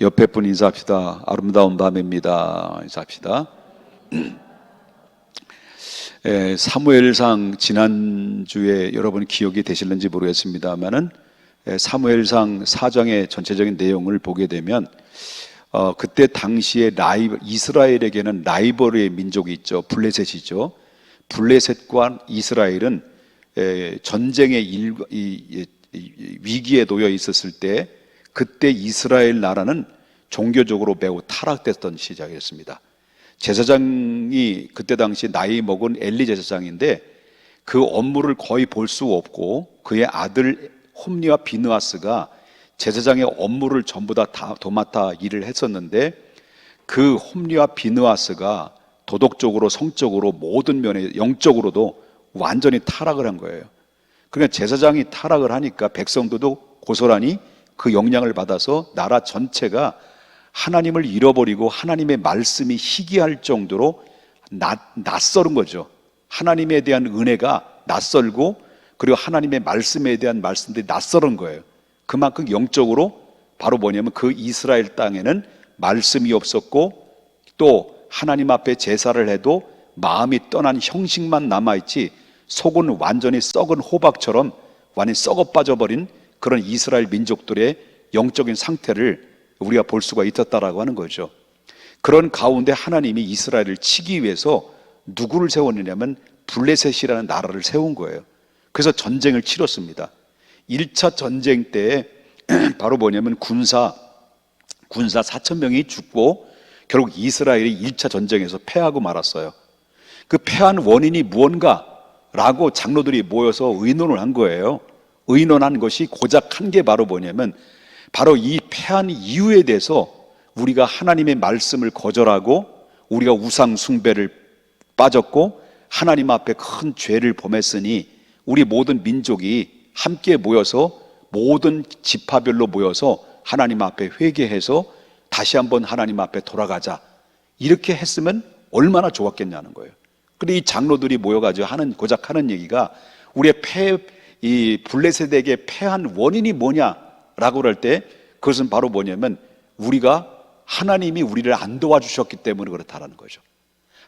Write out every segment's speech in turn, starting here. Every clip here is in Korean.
옆에 분 인사합시다. 아름다운 밤입니다. 인사합시다. 사무엘상 지난주에 여러분 기억이 되실는지 모르겠습니다만은 사무엘상 4장의 전체적인 내용을 보게 되면 그때 당시에 이스라엘에게는 라이벌의 민족이 있죠. 블레셋이죠. 블레셋과 이스라엘은 전쟁의 위기에 놓여 있었을 때 그때 이스라엘 나라는 종교적으로 매우 타락됐던 시작이었습니다. 제사장이 그때 당시 나이 먹은 엘리 제사장인데 그 업무를 거의 볼 수 없고 그의 아들 홈리와 비느하스가 제사장의 업무를 전부 다 도맡아 일을 했었는데 그 홈리와 비느하스가 도덕적으로 성적으로 모든 면에 영적으로도 완전히 타락을 한 거예요. 그러니까 제사장이 타락을 하니까 백성들도 고스란히 그 영향을 받아서 나라 전체가 하나님을 잃어버리고 하나님의 말씀이 희귀할 정도로 낯설은 거죠. 하나님에 대한 은혜가 낯설고 그리고 하나님의 말씀에 대한 말씀들이 낯설은 거예요. 그만큼 영적으로 바로 뭐냐면 그 이스라엘 땅에는 말씀이 없었고 또 하나님 앞에 제사를 해도 마음이 떠난 형식만 남아있지 속은 완전히 썩은 호박처럼 완전히 썩어 빠져버린 그런 이스라엘 민족들의 영적인 상태를 우리가 볼 수가 있었다라고 하는 거죠. 그런 가운데 하나님이 이스라엘을 치기 위해서 누구를 세웠느냐면 블레셋이라는 나라를 세운 거예요. 그래서 전쟁을 치렀습니다. 1차 전쟁 때 바로 뭐냐면 군사 4,000명이 죽고 결국 이스라엘이 1차 전쟁에서 패하고 말았어요. 그 패한 원인이 무언가라고 장로들이 모여서 의논을 한 거예요. 의논한 것이 고작 한 게 바로 뭐냐면 바로 이 패한 이유에 대해서 우리가 하나님의 말씀을 거절하고 우리가 우상 숭배를 빠졌고 하나님 앞에 큰 죄를 범했으니 우리 모든 민족이 함께 모여서 모든 지파별로 모여서 하나님 앞에 회개해서 다시 한번 하나님 앞에 돌아가자. 이렇게 했으면 얼마나 좋았겠냐는 거예요. 근데 이 장로들이 모여가지고 고작 하는 얘기가 우리의 이 블레셋에게 패한 원인이 뭐냐라고 할 때 그것은 바로 뭐냐면 우리가 하나님이 우리를 안 도와주셨기 때문에 그렇다라는 거죠.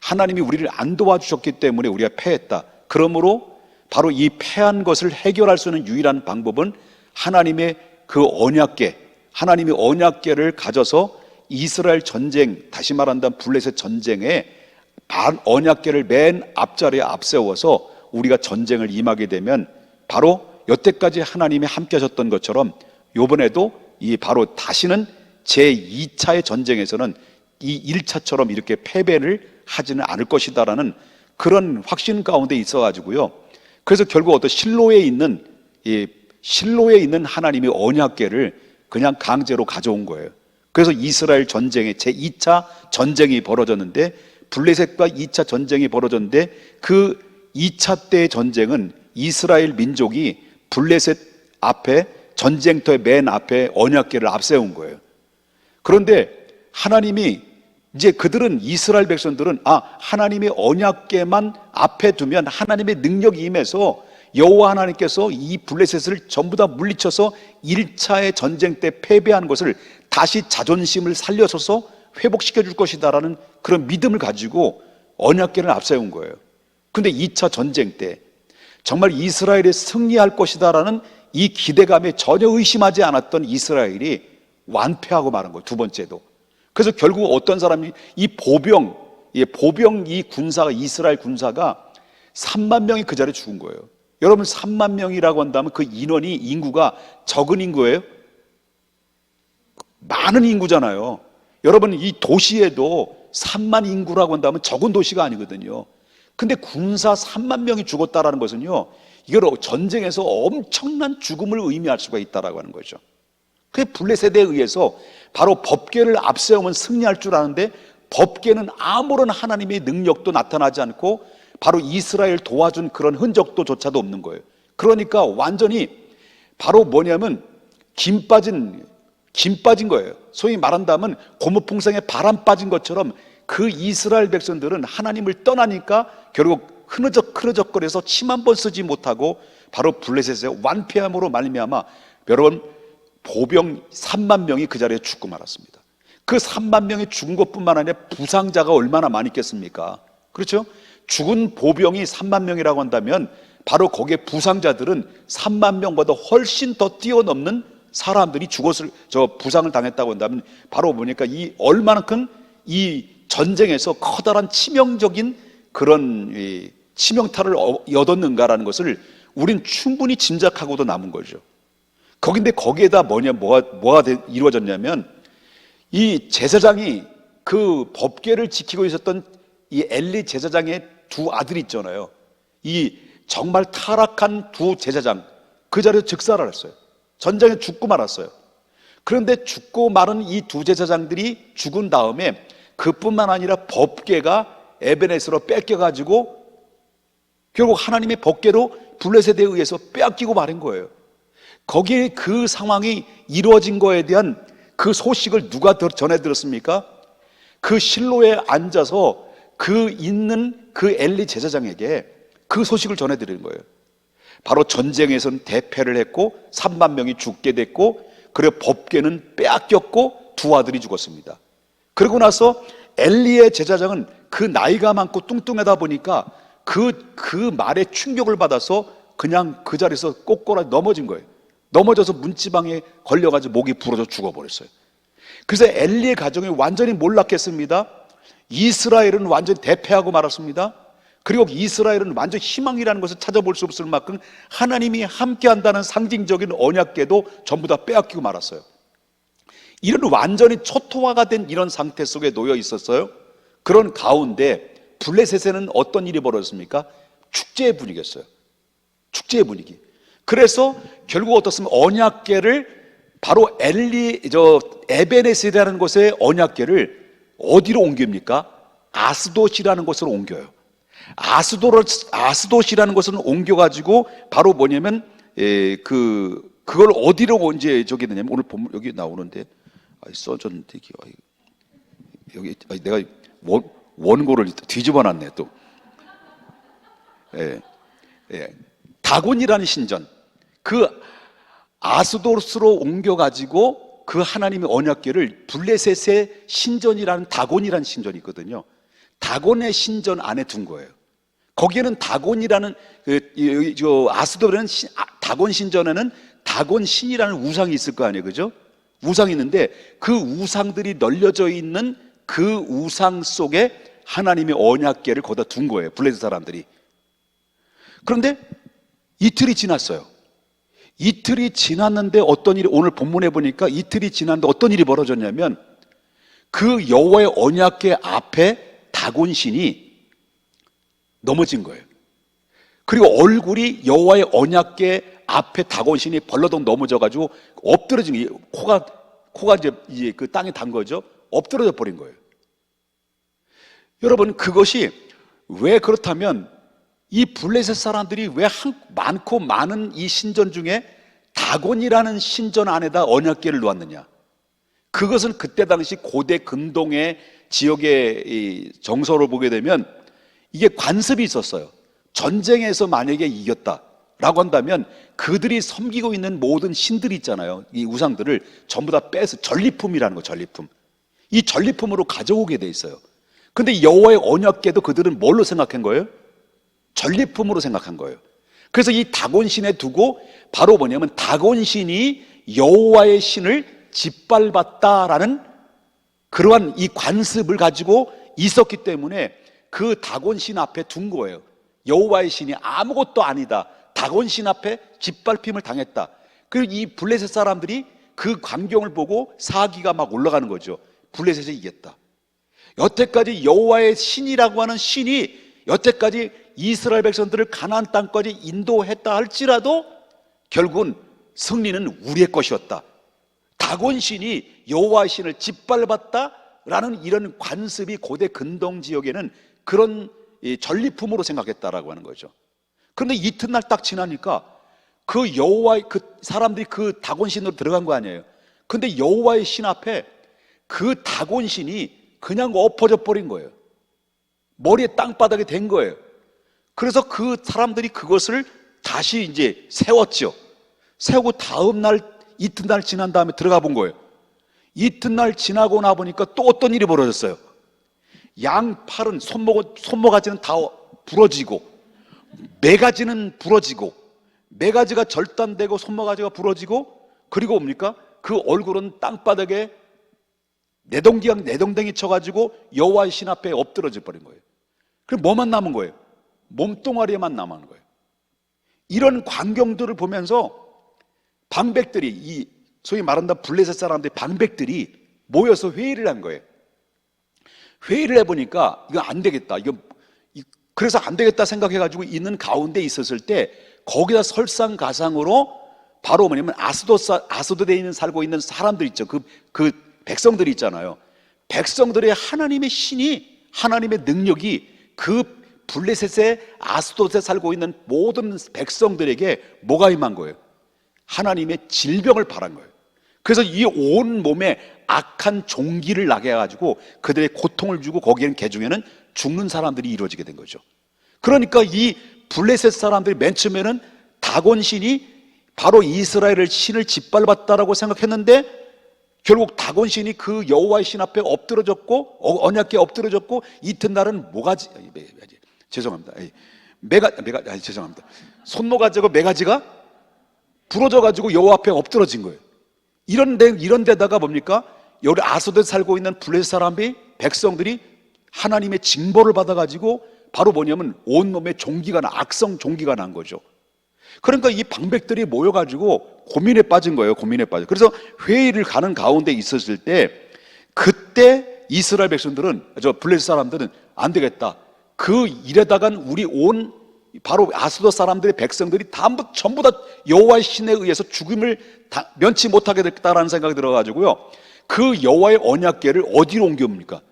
하나님이 우리를 안 도와주셨기 때문에 우리가 패했다. 그러므로 바로 이 패한 것을 해결할 수 있는 유일한 방법은 하나님의 그 언약궤, 하나님의 언약궤를 가져서 이스라엘 전쟁, 다시 말한다면 블레셋 전쟁에 언약궤를 맨 앞자리에 앞세워서 우리가 전쟁을 임하게 되면 바로 여태까지 하나님이 함께 하셨던 것처럼 이번에도 바로 다시는 제2차의 전쟁에서는 이 1차처럼 이렇게 패배를 하지는 않을 것이다라는 그런 확신 가운데 있어가지고요. 그래서 결국 어떤 실로에 있는 하나님의 언약궤를 그냥 강제로 가져온 거예요. 그래서 이스라엘 전쟁에 제2차 전쟁이 벌어졌는데 블레셋과 2차 전쟁이 벌어졌는데 그 2차 때의 전쟁은 이스라엘 민족이 블레셋 앞에 전쟁터의 맨 앞에 언약궤를 앞세운 거예요. 그런데 하나님이 이제 그들은 이스라엘 백성들은 하나님의 언약궤만 앞에 두면 하나님의 능력이 임해서 여호와 하나님께서 이 블레셋을 전부 다 물리쳐서 1차의 전쟁 때 패배한 것을 다시 자존심을 살려서서 회복시켜 줄 것이다라는 그런 믿음을 가지고 언약궤를 앞세운 거예요. 근데 2차 전쟁 때 정말 이스라엘이 승리할 것이다라는 이 기대감에 전혀 의심하지 않았던 이스라엘이 완패하고 말한 거예요. 두 번째도. 그래서 결국 어떤 사람이 이 군사가 이스라엘 군사가 3만 명이 그 자리에 죽은 거예요. 여러분 3만 명이라고 한다면 그 인구가 적은 인구예요? 많은 인구잖아요. 여러분 이 도시에도 3만 인구라고 한다면 적은 도시가 아니거든요. 근데 군사 3만 명이 죽었다라는 것은요, 이걸 전쟁에서 엄청난 죽음을 의미할 수가 있다라고 하는 거죠. 그 블레셋에 의해서 바로 법궤를 앞세우면 승리할 줄 아는데 법궤는 아무런 하나님의 능력도 나타나지 않고 바로 이스라엘 도와준 그런 흔적도 조차도 없는 거예요. 그러니까 완전히 바로 뭐냐면 김 빠진 거예요. 소위 말한다면 고무풍선에 바람 빠진 것처럼 그 이스라엘 백성들은 하나님을 떠나니까 결국 흐느적거려서 침 한 번 쓰지 못하고 바로 블레셋의 완패함으로 말미암아 여러분 보병 3만 명이 그 자리에 죽고 말았습니다. 그 3만 명이 죽은 것뿐만 아니라 부상자가 얼마나 많이 있겠습니까? 그렇죠? 죽은 보병이 3만 명이라고 한다면 바로 거기에 부상자들은 3만 명보다 훨씬 더 뛰어넘는 사람들이 부상을 당했다고 한다면 바로 보니까 이 얼마만큼 이 전쟁에서 커다란 치명적인 그런 치명타를 얻었는가라는 것을 우린 충분히 짐작하고도 남은 거죠. 거기에다 뭐가 이루어졌냐면 이 제사장이 그 법궤를 지키고 있었던 이 엘리 제사장의 두 아들이 있잖아요. 이 정말 타락한 두 제사장, 그 자리에서 즉사를 했어요. 전쟁에 죽고 말았어요. 그런데 죽고 마른 이 두 제사장들이 죽은 다음에 그뿐만 아니라 법궤가 에베네스로 뺏겨가지고 결국 하나님의 법궤로 블레셋에 의해서 빼앗기고 마른 거예요. 거기에 그 상황이 이루어진 거에 대한 그 소식을 누가 전해 들었습니까? 그 실로에 앉아서 있는 그 엘리 제사장에게 그 소식을 전해 드리는 거예요. 바로 전쟁에서는 대패를 했고 3만 명이 죽게 됐고, 그리고 법궤는 빼앗겼고 두 아들이 죽었습니다. 그러고 나서 엘리의 제사장은 그 나이가 많고 뚱뚱하다 보니까 그 말에 충격을 받아서 그냥 그 자리에서 꼬꼬라 넘어진 거예요. 넘어져서 문지방에 걸려가지고 목이 부러져 죽어버렸어요. 그래서 엘리의 가정이 완전히 몰락했습니다. 이스라엘은 완전히 대패하고 말았습니다. 그리고 이스라엘은 완전 희망이라는 것을 찾아볼 수 없을 만큼 하나님이 함께한다는 상징적인 언약궤도 전부 다 빼앗기고 말았어요. 이런 완전히 초토화가 된 이런 상태 속에 놓여 있었어요. 그런 가운데 블레셋에는 어떤 일이 벌어졌습니까? 축제의 분위기였어요. 축제의 분위기. 그래서 결국 어떻습니까? 언약궤를 바로 에베네스라는 곳의 언약궤를 어디로 옮깁니까? 아스돗이라는 곳으로 옮겨요. 아스돗이라는 곳은 옮겨가지고 바로 뭐냐면 그걸 어디로 이제 저기 되냐면 오늘 보면 여기 나오는데 써졌는데 여기 내가 원고를 뒤집어놨네 또. 다곤이라는 신전, 그 아스돗으로 옮겨가지고 그 하나님의 언약궤를 블레셋의 신전이라는 다곤이라는 신전이 있거든요. 다곤의 신전 안에 둔 거예요. 거기에는 다곤이라는 아스돗에는 다곤 신전에는 다곤 신이라는 우상이 있을 거 아니에요, 그죠? 우상이 있는데 그 우상들이 널려져 있는 그 우상 속에 하나님의 언약궤를 거기다 둔 거예요, 블레셋 사람들이. 그런데 이틀이 지났어요. 이틀이 지났는데 어떤 일이, 오늘 본문에 보니까 이틀이 지났는데 어떤 일이 벌어졌냐면 그 여호와의 언약궤 앞에 다곤 신이 넘어진 거예요. 그리고 얼굴이 여호와의 언약궤 앞에 다곤 신이 벌러덩 넘어져가지고 엎드러진 게 코가 이제 그 땅에 단 거죠. 엎드러져 버린 거예요. 여러분, 그것이 왜 그렇다면 이 블레셋 사람들이 왜 많고 많은 이 신전 중에 다곤이라는 신전 안에다 언약궤를 놓았느냐? 그것은 그때 당시 고대 근동의 지역의 이 정서를 보게 되면 이게 관습이 있었어요. 전쟁에서 만약에 이겼다라고 한다면 그들이 섬기고 있는 모든 신들이 있잖아요. 이 우상들을 전부 다 빼서 전리품이라는 거, 전리품. 이 전리품으로 가져오게 돼 있어요. 근데 여호와의 언약궤도 그들은 뭘로 생각한 거예요? 전리품으로 생각한 거예요. 그래서 이 다곤 신에 두고 바로 뭐냐면 다곤 신이 여호와의 신을 짓밟았다라는 그러한 이 관습을 가지고 있었기 때문에 그 다곤 신 앞에 둔 거예요. 여호와의 신이 아무것도 아니다, 다곤 신 앞에 짓밟힘을 당했다. 그리고 이 블레셋 사람들이 그 광경을 보고 사기가 막 올라가는 거죠. 블레셋이 이겼다. 여태까지 여호와의 신이라고 하는 신이 여태까지 이스라엘 백성들을 가나안 땅까지 인도했다 할지라도 결국은 승리는 우리의 것이었다. 다곤 신이 여호와의 신을 짓밟았다라는 이런 관습이 고대 근동 지역에는 그런 전리품으로 생각했다라고 하는 거죠. 그런데 이튿날 딱 지나니까 그 여호와의 그 사람들이 그 다곤 신으로 들어간 거 아니에요. 근데 여호와의 신 앞에 그 다곤 신이 그냥 엎어져 버린 거예요. 머리에 땅바닥에 댄 거예요. 그래서 그 사람들이 그것을 다시 이제 세웠죠. 세우고 다음 날 이튿날 지난 다음에 들어가 본 거예요. 이튿날 지나고 나 보니까 또 어떤 일이 벌어졌어요. 양팔은 손모가지는 다 부러지고, 매가지는 부러지고, 매가지가 절단되고 손모가지가 부러지고, 그리고 뭡니까? 그 얼굴은 땅바닥에 내동댕이 쳐가지고 여호와의 신 앞에 엎드러져 버린 거예요. 그럼 뭐만 남은 거예요? 몸뚱아리에만 남은 거예요. 이런 광경들을 보면서 방백들이, 이 소위 말한다 블레셋 사람들 방백들이 모여서 회의를 한 거예요. 회의를 해보니까 이거 안 되겠다. 그래서 안 되겠다 생각해가지고 있는 가운데 있었을 때 거기다 설상가상으로 바로 뭐냐면 아스도드에 있는 살고 있는 사람들 있죠. 그 백성들이 있잖아요. 백성들의 하나님의 신이, 하나님의 능력이 그 블레셋의 아스도드에 살고 있는 모든 백성들에게 뭐가 임한 거예요? 하나님의 질병을 바란 거예요. 그래서 이 온 몸에 악한 종기를 나게 해가지고 그들의 고통을 주고 거기에는 개중에는 죽는 사람들이 이루어지게 된 거죠. 그러니까 이 블레셋 사람들이 맨 처음에는 다곤 신이 바로 이스라엘을 신을 짓밟았다라고 생각했는데 결국 다곤 신이 그 여호와의 신 앞에 엎드러졌고 언약궤에 엎드러졌고 이튿날은 죄송합니다. 죄송합니다. 손모가지고 매가지가 부러져가지고 여호와 앞에 엎드러진 거예요. 이런 데다가 뭡니까? 여기 아소드에 살고 있는 블레셋 사람이 백성들이 하나님의 징벌을 받아가지고 바로 뭐냐면 온몸에 악성 종기가 난 거죠. 그러니까 이 방백들이 모여가지고 고민에 빠진 거예요. 고민에 빠져. 그래서 회의를 가는 가운데 있었을 때 그때 이스라엘 백성들은, 블레셋 사람들은 안 되겠다. 그 일에다간 우리 바로 아스도 사람들의 백성들이 전부 다 여호와의 신에 의해서 죽음을 면치 못하게 됐다라는 생각이 들어가지고요. 그 여호와의 언약궤를 어디로 옮깁니까?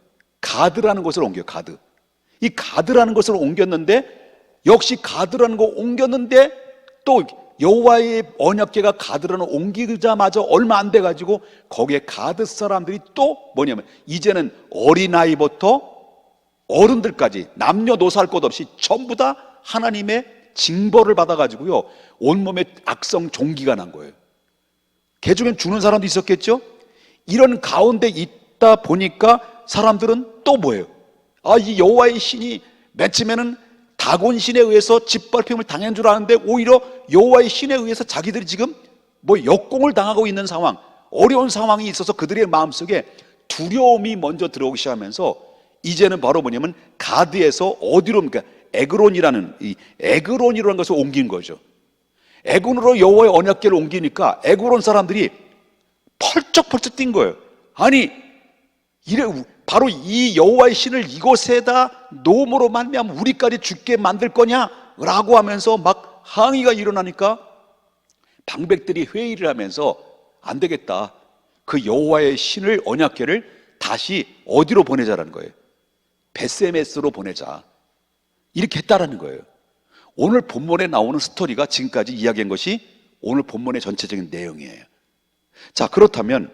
가드라는 곳으로 옮겨요. 가드. 이 가드라는 곳으로 옮겼는데 역시 가드라는 거 옮겼는데 또 여호와의 언약궤가 가드라는 옮기자마자 얼마 안 돼가지고 거기에 가드 사람들이 또 뭐냐면 이제는 어린아이부터 어른들까지 남녀노소 할 것 없이 전부 다 하나님의 징벌을 받아가지고요 온몸에 악성 종기가 난 거예요. 개중엔 죽는 사람도 있었겠죠. 이런 가운데 있다 보니까 사람들은 또 뭐예요? 이 여호와의 신이 맨 처음에는 다곤 신에 의해서 짓밟힘을 당한 줄 아는데 오히려 여호와의 신에 의해서 자기들이 지금 역공을 당하고 있는 상황, 어려운 상황이 있어서 그들의 마음속에 두려움이 먼저 들어오기 시작하면서 이제는 바로 뭐냐면 가드에서 어디로, 그러니까 에그론이라는 것을 옮긴 거죠. 에그론으로 여호와의 언약궤를 옮기니까 에그론 사람들이 펄쩍펄쩍 뛴 거예요. 아니 바로 이 여호와의 신을 이곳에다 놓음으로 말미암아 우리까지 죽게 만들 거냐라고 하면서 막 항의가 일어나니까 방백들이 회의를 하면서 안 되겠다. 그 여호와의 신을 언약궤를 다시 어디로 보내자라는 거예요. 베세메스로 보내자. 이렇게 했다라는 거예요. 오늘 본문에 나오는 스토리가 지금까지 이야기한 것이 오늘 본문의 전체적인 내용이에요. 자, 그렇다면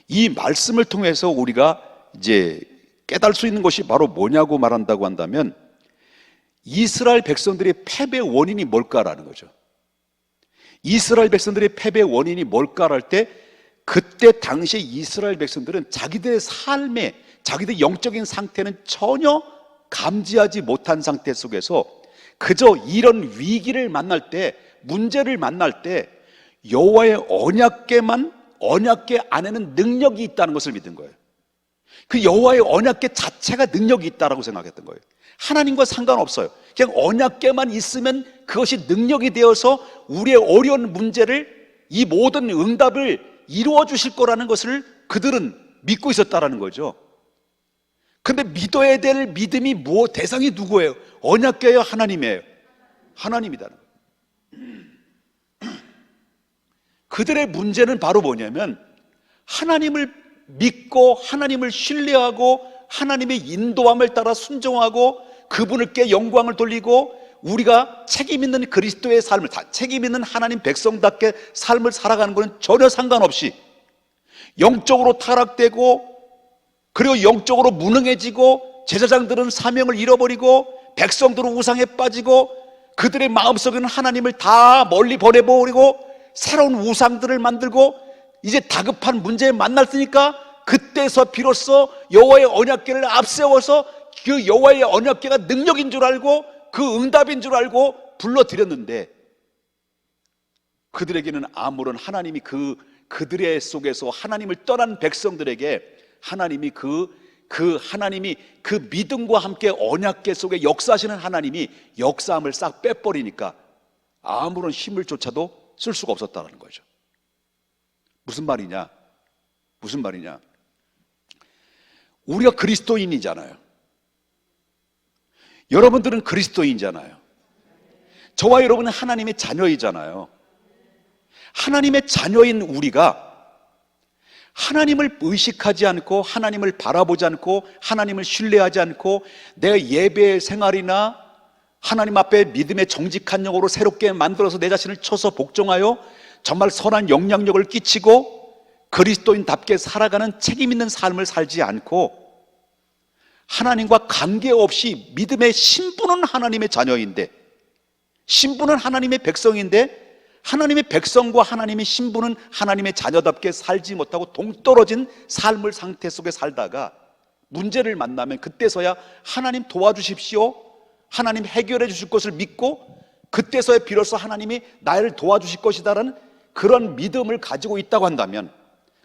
이 말씀을 통해서 우리가 이제 깨달을 수 있는 것이 바로 뭐냐고 말한다고 한다면 이스라엘 백성들의 패배 원인이 뭘까라는 거죠. 이스라엘 백성들의 패배 원인이 뭘까를 할 때 그때 당시에 이스라엘 백성들은 자기들의 삶에 자기들의 영적인 상태는 전혀 감지하지 못한 상태 속에서 그저 이런 위기를 만날 때, 문제를 만날 때 여호와의 언약궤 안에는 능력이 있다는 것을 믿은 거예요. 그 여호와의 언약궤 자체가 능력이 있다라고 생각했던 거예요. 하나님과 상관없어요. 그냥 언약궤만 있으면 그것이 능력이 되어서 우리의 어려운 문제를, 이 모든 응답을 이루어 주실 거라는 것을 그들은 믿고 있었다라는 거죠. 근데 믿어야 될 믿음이 대상이 누구예요? 언약궤예요? 하나님이에요? 하나님이다는 거예요. 그들의 문제는 바로 뭐냐면 하나님을 믿고 하나님을 신뢰하고 하나님의 인도함을 따라 순종하고 그분께 영광을 돌리고 우리가 책임 있는 그리스도의 삶을, 책임 있는 하나님 백성답게 삶을 살아가는 것은 전혀 상관없이 영적으로 타락되고 그리고 영적으로 무능해지고 제사장들은 사명을 잃어버리고 백성들은 우상에 빠지고 그들의 마음속에는 하나님을 다 멀리 보내버리고 새로운 우상들을 만들고 이제 다급한 문제에 만났으니까 그때서 비로소 여호와의 언약궤를 앞세워서 그 여호와의 언약궤가 능력인 줄 알고 그 응답인 줄 알고 불러드렸는데, 그들에게는 아무런 하나님이 그들의 속에서 하나님을 떠난 백성들에게 하나님이 하나님이 그 믿음과 함께 언약궤 속에 역사하시는 하나님이 역사함을 싹 빼버리니까 아무런 힘을 조차도 쓸 수가 없었다는 거죠. 무슨 말이냐? 우리가 그리스도인이잖아요. 여러분들은 그리스도인이잖아요. 저와 여러분은 하나님의 자녀이잖아요. 하나님의 자녀인 우리가 하나님을 의식하지 않고 하나님을 바라보지 않고 하나님을 신뢰하지 않고 내 예배 생활이나 하나님 앞에 믿음의 정직한 영으로 새롭게 만들어서 내 자신을 쳐서 복종하여 정말 선한 영향력을 끼치고 그리스도인답게 살아가는 책임 있는 삶을 살지 않고, 하나님과 관계없이 믿음의 신분은 하나님의 자녀인데, 신분은 하나님의 백성인데, 하나님의 백성과 하나님의 신분은 하나님의 자녀답게 살지 못하고 동떨어진 삶을 상태 속에 살다가 문제를 만나면 그때서야 하나님 도와주십시오, 하나님 해결해 주실 것을 믿고 그때서야 비로소 하나님이 나를 도와주실 것이다라는 그런 믿음을 가지고 있다고 한다면,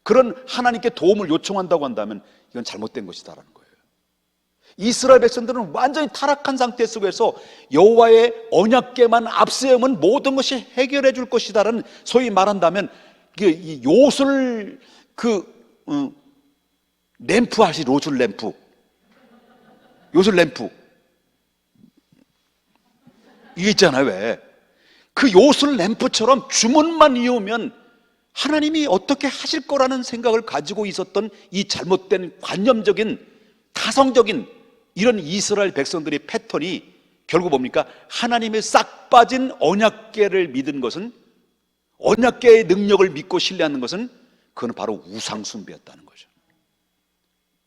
그런 하나님께 도움을 요청한다고 한다면 이건 잘못된 것이다라는 거예요. 이스라엘 백성들은 완전히 타락한 상태 속에서 여호와의 언약궤만 앞세우면 모든 것이 해결해 줄 것이다라는, 소위 말한다면 이 요술 램프 하시, 요술 램프 이게 있잖아요. 왜? 그 요술 램프처럼 주문만 이으면 하나님이 어떻게 하실 거라는 생각을 가지고 있었던 이 잘못된 관념적인 타성적인 이런 이스라엘 백성들의 패턴이 결국 뭡니까? 하나님의 싹 빠진 언약궤를 믿은 것은, 언약궤의 능력을 믿고 신뢰하는 것은 그건 바로 우상숭배였다는 거죠.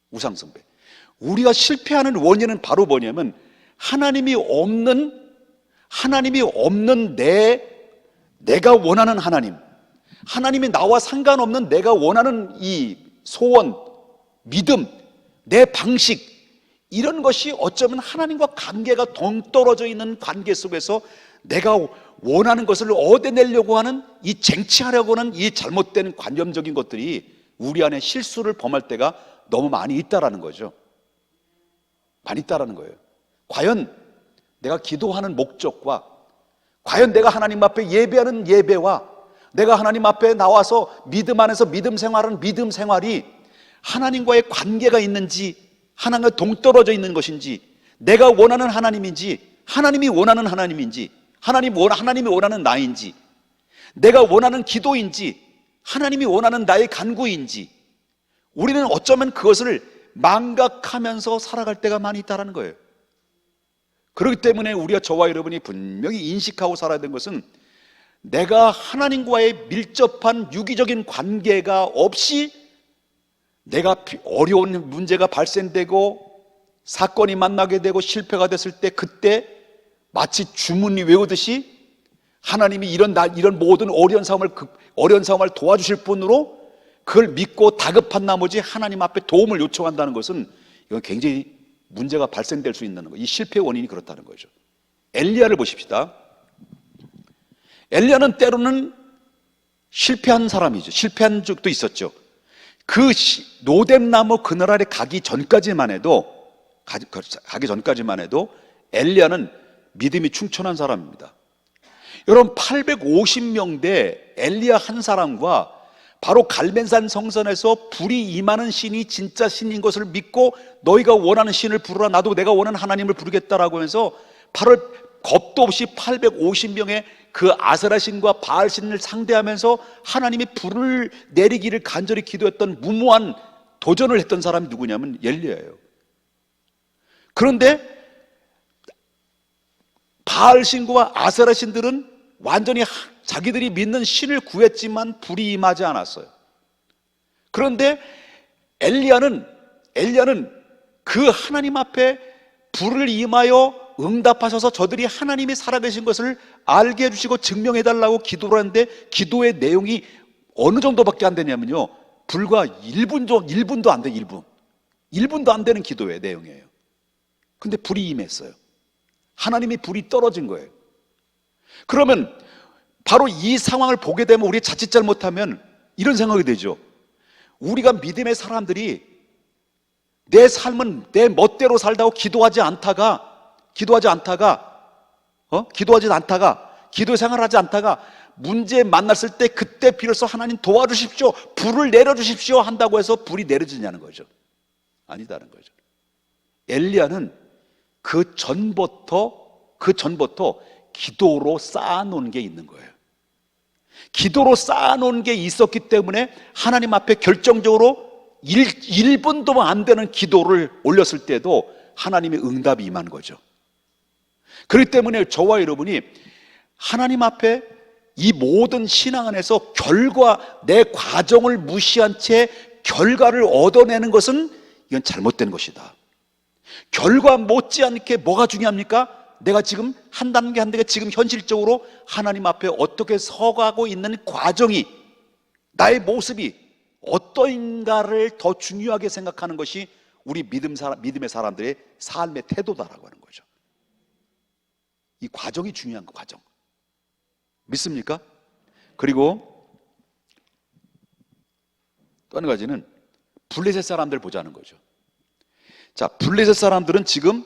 우상숭배. 우리가 실패하는 원인은 바로 뭐냐면 하나님이 없는 내가 원하는 하나님이 나와 상관없는 내가 원하는 이 소원, 믿음, 내 방식, 이런 것이 어쩌면 하나님과 관계가 동떨어져 있는 관계 속에서 내가 원하는 것을 얻어내려고 하는, 이 쟁취하려고 하는 이 잘못된 관념적인 것들이 우리 안에 실수를 범할 때가 너무 많이 있다라는 거죠. 많이 있다라는 거예요. 과연 내가 기도하는 목적과, 과연 내가 하나님 앞에 예배하는 예배와, 내가 하나님 앞에 나와서 믿음 안에서 믿음 생활하는 믿음 생활이 하나님과의 관계가 있는지, 하나님과 동떨어져 있는 것인지, 내가 원하는 하나님인지, 하나님이 원하는 하나님인지, 하나님이 원하는 나인지, 내가 원하는 기도인지, 하나님이 원하는 나의 간구인지, 우리는 어쩌면 그것을 망각하면서 살아갈 때가 많이 있다는 거예요. 그렇기 때문에 우리가, 저와 여러분이 분명히 인식하고 살아야 되는 것은, 내가 하나님과의 밀접한 유기적인 관계가 없이 내가 어려운 문제가 발생되고 사건이 만나게 되고 실패가 됐을 때, 그때 마치 주문이 외우듯이 하나님이 이런 모든 어려운 상황을 도와주실 분으로 그걸 믿고 다급한 나머지 하나님 앞에 도움을 요청한다는 것은, 이건 굉장히 문제가 발생될 수 있는 거예요. 이 실패의 원인이 그렇다는 거죠. 엘리야를 보십시다. 엘리야는 때로는 실패한 사람이죠. 실패한 적도 있었죠. 그 노뎀나무 그늘 아래 가기 전까지만 해도 엘리야는 믿음이 충천한 사람입니다. 여러분, 850명대 엘리야 한 사람과 바로 갈멜산 성전에서 불이 임하는 신이 진짜 신인 것을 믿고 너희가 원하는 신을 부르라, 나도 내가 원하는 하나님을 부르겠다라고 해서 바로 겁도 없이 850명의 그 아세라 신과 바알 신을 상대하면서 하나님이 불을 내리기를 간절히 기도했던 무모한 도전을 했던 사람이 누구냐면 엘리야예요. 그런데 바알 신과 아세라 신들은 완전히 자기들이 믿는 신을 구했지만 불이 임하지 않았어요. 그런데 엘리야는 그 하나님 앞에 불을 임하여 응답하셔서 저들이 하나님이 살아계신 것을 알게 해주시고 증명해달라고 기도를 하는데, 기도의 내용이 어느 정도밖에 안 되냐면요, 불과 1분도 안 돼. 1분도 안 되는 기도의 내용이에요. 근데 불이 임했어요. 하나님이 불이 떨어진 거예요. 그러면 바로 이 상황을 보게 되면 우리 자칫 잘못하면 이런 생각이 되죠. 우리가 믿음의 사람들이 내 삶은 내 멋대로 살다고 기도하지 않다가 기도 생활하지 않다가 문제 만났을 때 그때 비로소 하나님 도와주십시오, 불을 내려주십시오 한다고 해서 불이 내려지냐는 거죠. 아니다는 거죠. 엘리야는 그 전부터 기도로 쌓아놓은 게 있는 거예요. 기도로 쌓아놓은 게 있었기 때문에 하나님 앞에 결정적으로 1분도 안 되는 기도를 올렸을 때도 하나님의 응답이 임한 거죠. 그렇기 때문에 저와 여러분이 하나님 앞에 이 모든 신앙 안에서 내 과정을 무시한 채 결과를 얻어내는 것은 이건 잘못된 것이다. 결과 못지않게 뭐가 중요합니까? 내가 지금 한 단계 한 단계 지금 현실적으로 하나님 앞에 어떻게 서가고 있는 과정이, 나의 모습이 어떠인가를 더 중요하게 생각하는 것이 우리 믿음의 사람들의 삶의 태도다라고 하는 거죠. 이 과정이 중요한 거, 과정. 믿습니까? 그리고 또 한 가지는 블레셋 사람들 보자는 거죠. 자, 블레셋 사람들은 지금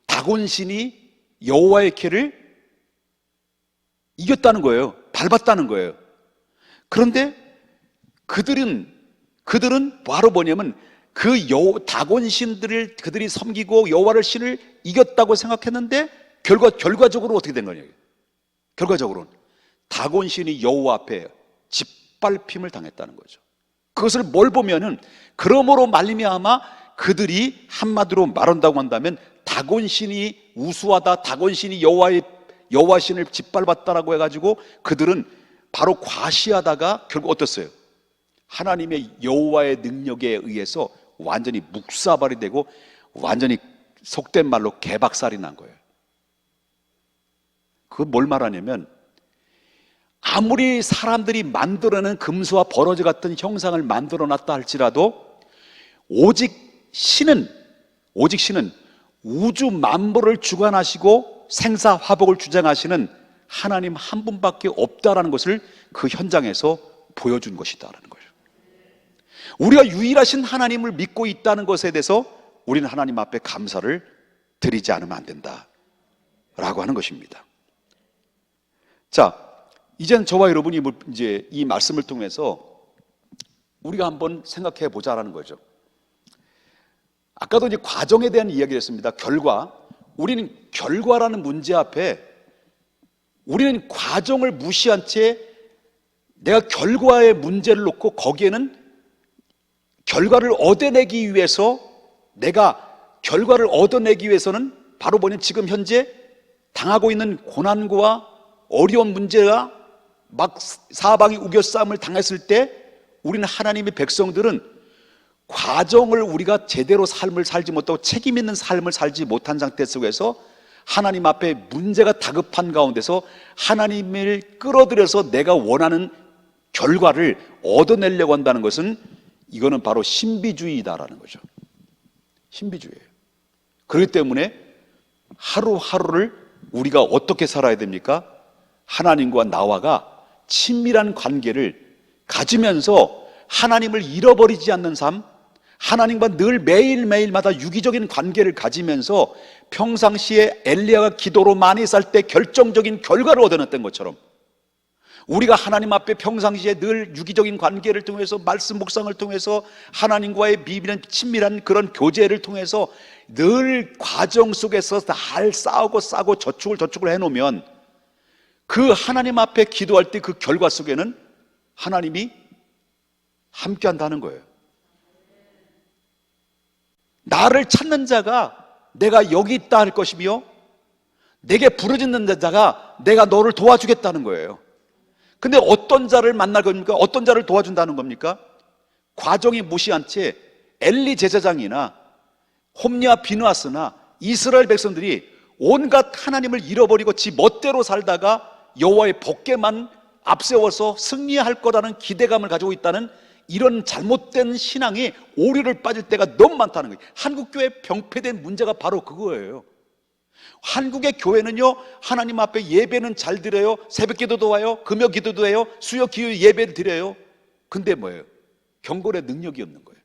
다곤신이 여호와의 캐를 이겼다는 거예요. 밟았다는 거예요. 그런데 그들은 바로 뭐냐면 다곤신들을 그들이 섬기고 여호와를 신을 이겼다고 생각했는데 결과적으로 어떻게 된 거냐고요. 결과적으로는 다곤신이 여호와 앞에 짓밟힘을 당했다는 거죠. 그것을 뭘 보면은, 그러므로 말미암아 그들이 한마디로 말한다고 한다면 다곤신이 우수하다, 다곤신이 여호와 신을 짓밟았다라고 해가지고 그들은 바로 과시하다가 결국 어떻어요? 하나님의 여호와의 능력에 의해서 완전히 묵사발이 되고 완전히 속된 말로 개박살이 난 거예요. 그건 뭘 말하냐면, 아무리 사람들이 만들어낸 금수와 버러지 같은 형상을 만들어놨다 할지라도 오직 신은 우주 만물을 주관하시고 생사화복을 주장하시는 하나님 한 분밖에 없다라는 것을 그 현장에서 보여준 것이다라는 거예요. 우리가 유일하신 하나님을 믿고 있다는 것에 대해서 우리는 하나님 앞에 감사를 드리지 않으면 안 된다라고 하는 것입니다. 자, 이제는 저와 여러분이 이제 이 말씀을 통해서 우리가 한번 생각해 보자라는 거죠. 아까도 이제 과정에 대한 이야기를 했습니다. 우리는 결과라는 문제 앞에 우리는 과정을 무시한 채 내가 결과의 문제를 놓고 거기에는 결과를 얻어내기 위해서는 바로 뭐냐면 지금 현재 당하고 있는 고난과 어려운 문제가 막 사방이 우겨싸움을 당했을 때 우리는 하나님의 백성들은 과정을 우리가 제대로 삶을 살지 못하고 책임 있는 삶을 살지 못한 상태 속에서 하나님 앞에 문제가 다급한 가운데서 하나님을 끌어들여서 내가 원하는 결과를 얻어내려고 한다는 것은 이거는 바로 신비주의다라는 거죠. 신비주의예요. 그렇기 때문에 하루하루를 우리가 어떻게 살아야 됩니까? 하나님과 나와가 친밀한 관계를 가지면서 하나님을 잃어버리지 않는 삶, 하나님과 늘 매일매일마다 유기적인 관계를 가지면서 평상시에 엘리야가 기도로 많이 살 때 결정적인 결과를 얻어냈던 것처럼 우리가 하나님 앞에 평상시에 늘 유기적인 관계를 통해서 말씀 묵상을 통해서 하나님과의 비밀한 친밀한 그런 교제를 통해서 늘 과정 속에서 잘 싸우고 저축을 해놓으면 그 하나님 앞에 기도할 때 그 결과 속에는 하나님이 함께 한다는 거예요. 나를 찾는 자가 내가 여기 있다 할 것이며 내게 부르짖는 자가 내가 너를 도와주겠다는 거예요. 근데 어떤 자를 만날 겁니까? 어떤 자를 도와준다는 겁니까? 과정이 무시한 채 엘리 제사장이나 홈리와 비느하스나 이스라엘 백성들이 온갖 하나님을 잃어버리고 지 멋대로 살다가 여호와의 법궤만 앞세워서 승리할 거라는 기대감을 가지고 있다는 이런 잘못된 신앙이 오류를 빠질 때가 너무 많다는 거예요. 한국 교회 병폐된 문제가 바로 그거예요. 한국의 교회는요, 하나님 앞에 예배는 잘 드려요. 새벽 기도도 와요. 금요 기도도 해요. 수요 기도 예배를 드려요. 근데 뭐예요? 경건의 능력이 없는 거예요.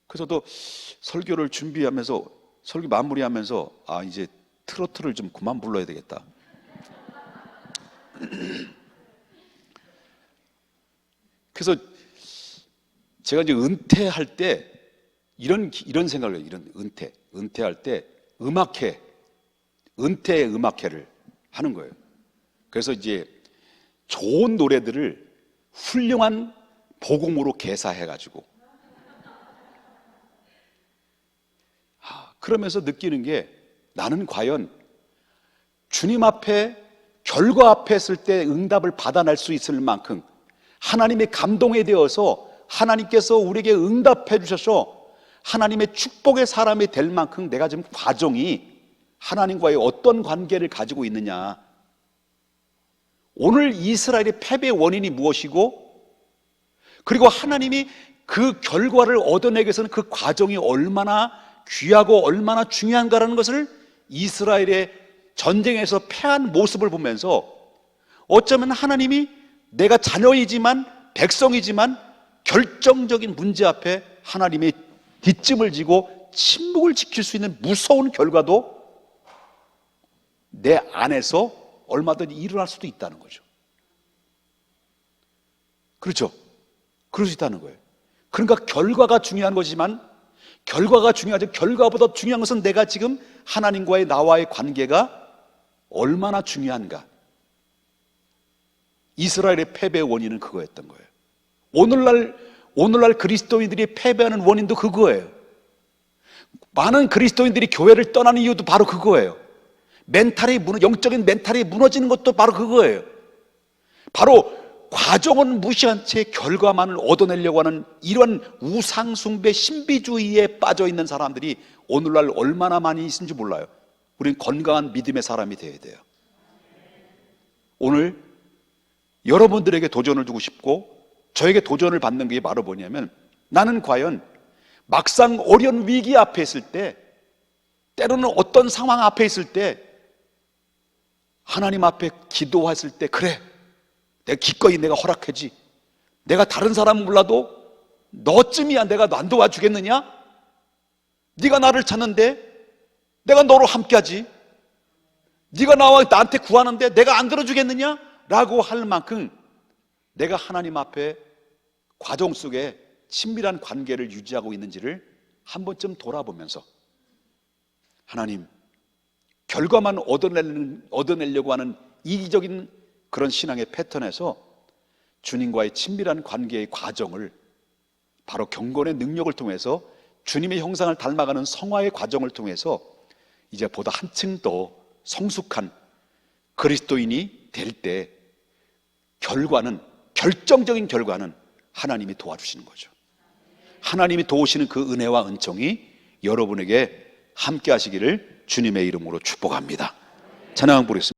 그래서 또 설교를 준비하면서, 설교 마무리하면서, 이제 트로트를 좀 그만 불러야 되겠다. 그래서 제가 이제 은퇴할 때 이런 생각을 해요. 이런 은퇴할 때 은퇴 음악회를 하는 거예요. 그래서 이제 좋은 노래들을 훌륭한 복음으로 개사해가지고 그러면서 느끼는 게, 나는 과연 주님 앞에 결과 앞에 했을 때 응답을 받아낼 수 있을 만큼 하나님의 감동에 대해서 하나님께서 우리에게 응답해 주셔서 하나님의 축복의 사람이 될 만큼 내가 지금 과정이 하나님과의 어떤 관계를 가지고 있느냐. 오늘 이스라엘의 패배의 원인이 무엇이고, 그리고 하나님이 그 결과를 얻어내기 위해서는 그 과정이 얼마나 귀하고 얼마나 중요한가라는 것을 이스라엘의 전쟁에서 패한 모습을 보면서, 어쩌면 하나님이 내가 자녀이지만 백성이지만 결정적인 문제 앞에 하나님이 뒷짐을 지고 침묵을 지킬 수 있는 무서운 결과도 내 안에서 얼마든지 일어날 수도 있다는 거죠. 그렇죠? 그럴 수 있다는 거예요. 그러니까 결과가 중요한 거지만, 결과가 중요하죠. 결과보다 중요한 것은 내가 지금 하나님과의 나와의 관계가 얼마나 중요한가. 이스라엘의 패배의 원인은 그거였던 거예요. 오늘날 그리스도인들이 패배하는 원인도 그거예요. 많은 그리스도인들이 교회를 떠나는 이유도 바로 그거예요. 영적인 멘탈이 무너지는 것도 바로 그거예요. 바로 과정은 무시한 채 결과만을 얻어내려고 하는 이런 우상숭배 신비주의에 빠져있는 사람들이 오늘날 얼마나 많이 있는지 몰라요. 우리는 건강한 믿음의 사람이 되어야 돼요. 오늘 여러분들에게 도전을 주고 싶고, 저에게 도전을 받는 게 바로 뭐냐면, 나는 과연 막상 어려운 위기 앞에 있을 때, 때로는 어떤 상황 앞에 있을 때 하나님 앞에 기도했을 때, 그래, 내가 기꺼이 내가 허락하지, 내가 다른 사람은 몰라도 너쯤이야 내가 안 도와주겠느냐? 네가 나를 찾는데 내가 너로 함께하지, 네가 나한테 구하는데 내가 안 들어주겠느냐? 라고 할 만큼 내가 하나님 앞에 과정 속에 친밀한 관계를 유지하고 있는지를 한 번쯤 돌아보면서, 하나님, 결과만 얻어내려고 하는 이기적인 그런 신앙의 패턴에서 주님과의 친밀한 관계의 과정을, 바로 경건의 능력을 통해서 주님의 형상을 닮아가는 성화의 과정을 통해서 이제 보다 한층 더 성숙한 그리스도인이 될 때, 결정적인 결과는 하나님이 도와주시는 거죠. 하나님이 도우시는 그 은혜와 은총이 여러분에게 함께 하시기를 주님의 이름으로 축복합니다. 찬양 부르겠습니다.